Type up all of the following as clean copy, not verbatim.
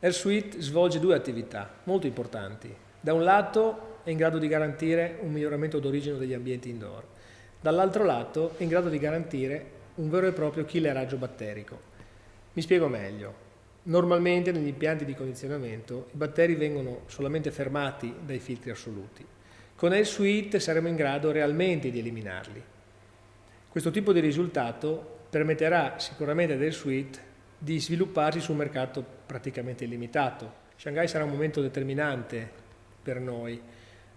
AirSuite svolge due attività molto importanti. Da un lato è in grado di garantire un miglioramento d'origine degli ambienti indoor, dall'altro lato è in grado di garantire un vero e proprio killeraggio batterico. Mi spiego meglio. Normalmente negli impianti di condizionamento i batteri vengono solamente fermati dai filtri assoluti. Con AirSuite saremo in grado realmente di eliminarli. Questo tipo di risultato permetterà sicuramente ad AirSuite di svilupparsi su un mercato praticamente illimitato. Shanghai sarà un momento determinante per noi.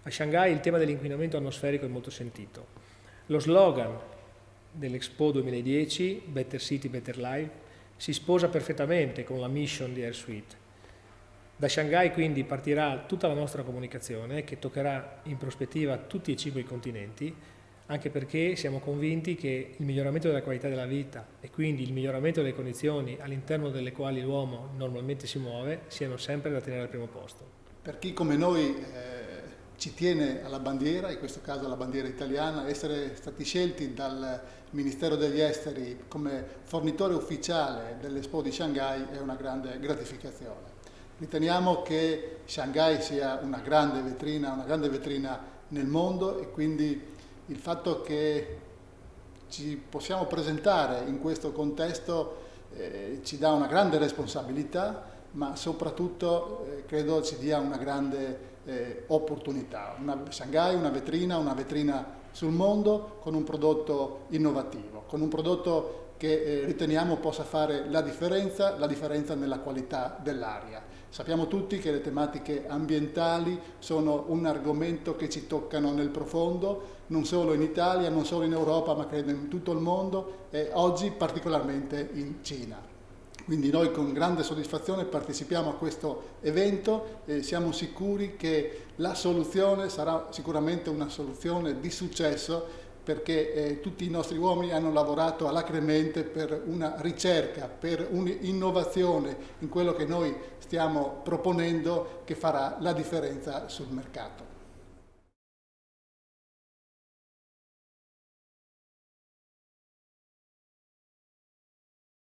A Shanghai il tema dell'inquinamento atmosferico è molto sentito. Lo slogan dell'Expo 2010, Better City, Better Life, si sposa perfettamente con la mission di AirSuite. Da Shanghai quindi partirà tutta la nostra comunicazione che toccherà in prospettiva tutti e 5 i continenti, anche perché siamo convinti che il miglioramento della qualità della vita e quindi il miglioramento delle condizioni all'interno delle quali l'uomo normalmente si muove siano sempre da tenere al primo posto. Per chi come noi ci tiene alla bandiera, in questo caso alla bandiera italiana, essere stati scelti dal Ministero degli Esteri come fornitore ufficiale dell'Expo di Shanghai è una grande gratificazione. Riteniamo che Shanghai sia una grande vetrina nel mondo e quindi il fatto che ci possiamo presentare in questo contesto ci dà una grande responsabilità, ma soprattutto credo ci dia una grande opportunità. Shanghai è una vetrina sul mondo con un prodotto innovativo, con un prodotto che riteniamo possa fare la differenza nella qualità dell'aria. Sappiamo tutti che le tematiche ambientali sono un argomento che ci toccano nel profondo, non solo in Italia, non solo in Europa, ma credo in tutto il mondo e oggi particolarmente in Cina. Quindi noi con grande soddisfazione partecipiamo a questo evento e siamo sicuri che la soluzione sarà sicuramente una soluzione di successo perché tutti i nostri uomini hanno lavorato alacremente per una ricerca, per un'innovazione in quello che noi stiamo proponendo che farà la differenza sul mercato.